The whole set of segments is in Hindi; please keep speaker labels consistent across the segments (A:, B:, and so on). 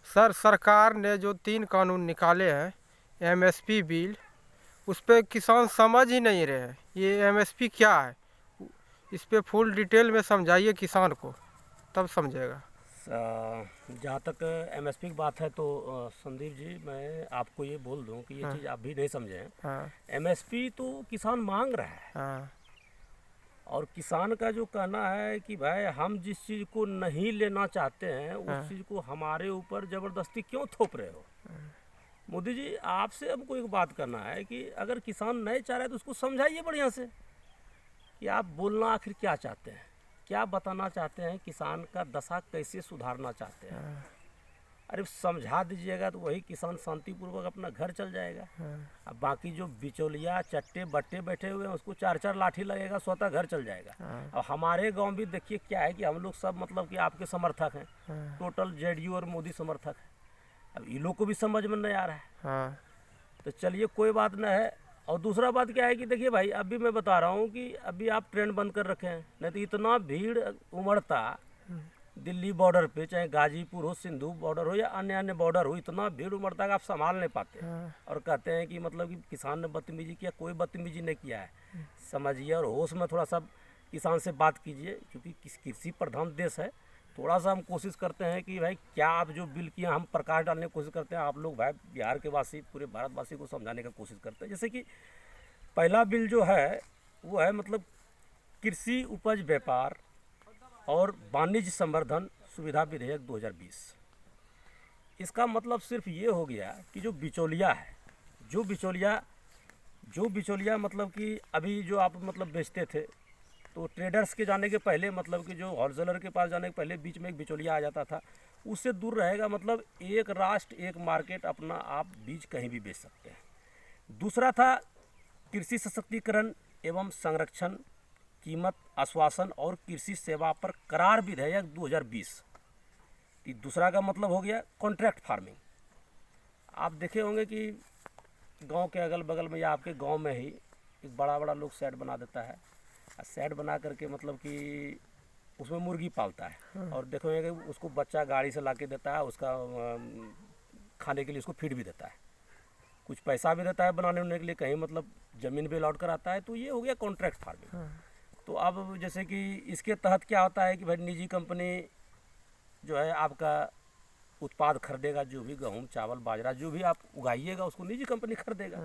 A: सर, सरकार ने जो 3 कानून निकाले हैं, एमएसपी बिल, उस पे किसान समझ ही नहीं रहे हैं। ये एमएसपी क्या है, इस पे फुल डिटेल में समझाइए किसान को, तब समझेगा।
B: जहाँ तक एमएसपी की बात है तो संदीप जी, मैं आपको ये बोल दूं कि ये
A: हाँ,
B: चीज़ आप भी नहीं समझे हैं।
A: हाँ,
B: एमएसपी तो किसान मांग रहा है,
A: हाँ,
B: और किसान का जो कहना है कि भाई हम जिस चीज़ को नहीं लेना चाहते हैं उस
A: हाँ,
B: चीज़ को हमारे ऊपर ज़बरदस्ती क्यों थोप रहे हो। मोदी जी, आपसे हमको एक बात करना है कि अगर किसान नहीं चाह रहा है तो उसको समझाइए बढ़िया से कि आप बोलना आखिर क्या चाहते हैं, क्या बताना चाहते हैं, किसान का दशा कैसे सुधारना चाहते हैं।
A: हाँ,
B: अरे समझा दीजिएगा तो वही किसान शांतिपूर्वक अपना घर चल जाएगा। अब बाकी जो बिचौलिया चट्टे बट्टे बैठे हुए हैं उसको 4-4 लाठी लगेगा, स्वतः घर चल जाएगा।
A: हाँ,
B: अब हमारे गांव भी देखिए क्या है कि हम लोग सब मतलब कि आपके समर्थक हैं,
A: हाँ,
B: टोटल जेडीयू और मोदी समर्थक हैं। अब इन लोग को भी समझ में नहीं आ रहा है,
A: हाँ,
B: तो चलिए कोई बात ना है। और दूसरा बात क्या है कि देखिए भाई, अभी मैं बता रहा हूँ कि अभी आप ट्रेन बंद कर रखे हैं, नहीं तो इतना भीड़ उमड़ता दिल्ली बॉर्डर पे, चाहे गाजीपुर हो, सिंधु बॉर्डर हो या अन्य अन्य बॉर्डर हो, इतना भीड़ उमड़ता है कि आप संभाल नहीं पाते।
A: हाँ,
B: और कहते हैं कि मतलब कि किसान ने बदतमीजी किया, कोई बदतमीजी नहीं किया है। समझिए और होश में थोड़ा सा किसान से बात कीजिए, क्योंकि कृषि प्रधान देश है। थोड़ा सा हम कोशिश करते हैं कि भाई क्या आप जो बिल किया हम प्रकाश डालने की कोशिश करते हैं, आप लोग भाई बिहार के वासी पूरे भारतवासी को समझाने की कोशिश करते हैं। जैसे कि पहला बिल जो है वो है मतलब कृषि उपज व्यापार और वाणिज्य संवर्धन सुविधा विधेयक 2020। इसका मतलब सिर्फ ये हो गया कि जो बिचौलिया है, जो बिचौलिया मतलब कि अभी जो आप मतलब बेचते थे, तो ट्रेडर्स के जाने के पहले मतलब कि जो होलसेलर के पास जाने के पहले बीच में एक बिचौलिया आ जाता था, उससे दूर रहेगा। मतलब एक राष्ट्र एक मार्केट, अपना आप बीज कहीं भी बेच सकते हैं। दूसरा था कृषि सशक्तिकरण एवं संरक्षण, कीमत आश्वासन और कृषि सेवा पर करार विधेयक 2020। दूसरा का मतलब हो गया कॉन्ट्रैक्ट फार्मिंग। आप देखे होंगे कि गांव के अगल बगल में या आपके गांव में ही एक बड़ा बड़ा लोग शेड बना देता है, और शेड बना करके मतलब कि उसमें मुर्गी पालता है, और देखोगे कि उसको बच्चा गाड़ी से ला के देता है, उसका खाने के लिए उसको फीड भी देता है, कुछ पैसा भी देता है बनाने उनने के लिए, कहीं मतलब ज़मीन भी अलॉट कराता है। तो ये हो गया कॉन्ट्रैक्ट फार्मिंग। तो अब जैसे कि इसके तहत क्या होता है कि भाई निजी कंपनी जो है आपका उत्पाद खरीदेगा, जो भी गेहूँ चावल बाजरा जो भी आप उगाइएगा उसको निजी कंपनी खरीदेगा,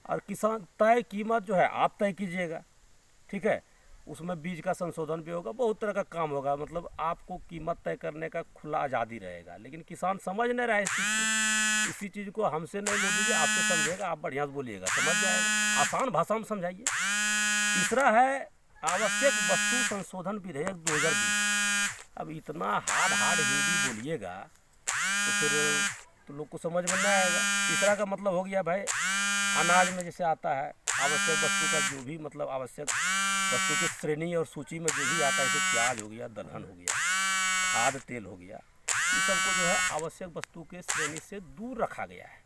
B: और किसान तय कीमत जो है आप तय कीजिएगा, ठीक है। उसमें बीज का संशोधन भी होगा, बहुत तरह का काम होगा, मतलब आपको कीमत तय करने का खुला आज़ादी रहेगा। लेकिन किसान समझ नहीं रहा है इस चीज़ को। इसी चीज़ को हमसे नहीं बोलिए, आपसे समझेगा, आप बढ़िया से बोलिएगा, समझ जाएगा, आसान भाषा में समझाइए। तीसरा है आवश्यक वस्तु संशोधन विधेयक 2020। अब इतना हार्ड हिंदी बोलिएगा तो फिर तो लोग को समझ में नहीं आएगा। तीसरा का मतलब हो गया भाई अनाज में जैसे आता है आवश्यक वस्तु का जो भी मतलब आवश्यक वस्तु की श्रेणी और सूची में जो भी आता है, जैसे प्याज हो गया, दलहन हो गया, खाद तेल हो गया, ये सबको जो है आवश्यक वस्तु के श्रेणी से दूर रखा गया है।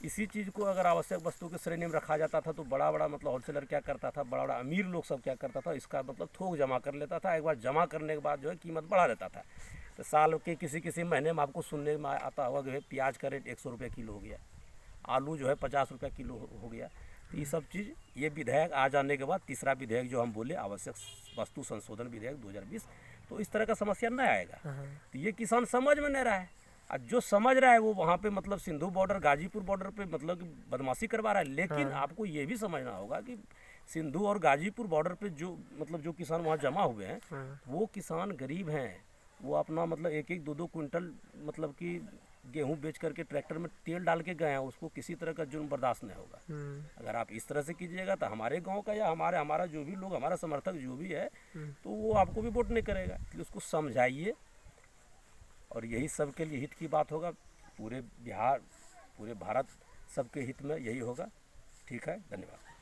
B: इसी चीज़ को अगर आवश्यक वस्तु की श्रेणी में रखा जाता था तो बड़ा बड़ा मतलब होलसेलर क्या करता था, बड़ा बड़ा अमीर लोग सब क्या करता था, इसका मतलब थोक जमा कर लेता था। एक बार जमा करने के बाद जो है कीमत बढ़ा देता था। तो साल के किसी महीने में आपको सुनने में आता होगा कि प्याज का रेट 100 रुपये किलो हो गया, आलू जो है 50 रुपये किलो हो गया। तो ये सब चीज़ ये विधेयक आ जाने के बाद तीसरा विधेयक जो हम बोले आवश्यक वस्तु संशोधन विधेयक 2020, तो इस तरह का समस्या नहीं आएगा। तो ये किसान समझ में नहीं रहा है, और जो समझ रहा है वो वहाँ पे मतलब सिंधु बॉर्डर गाजीपुर बॉर्डर पे मतलब बदमाशी करवा रहा है। लेकिन आपको ये भी समझना होगा कि सिंधु और गाजीपुर बॉर्डर पे जो मतलब जो किसान वहाँ जमा हुए हैं, वो किसान गरीब हैं। वो अपना मतलब 1-1 2-2 क्विंटल मतलब कि गेहूं बेच करके ट्रैक्टर में तेल डाल के गए हैं, उसको किसी तरह का जुर्म बर्दाश्त नहीं होगा। अगर आप इस तरह से कीजिएगा तो हमारे गांव का या हमारा जो भी लोग, हमारा समर्थक जो भी है, तो वो आपको भी वोट नहीं करेगा। इसलिए उसको समझाइए, और यही सबके लिए हित की बात होगा। पूरे बिहार, पूरे भारत सबके हित में यही होगा। ठीक है, धन्यवाद।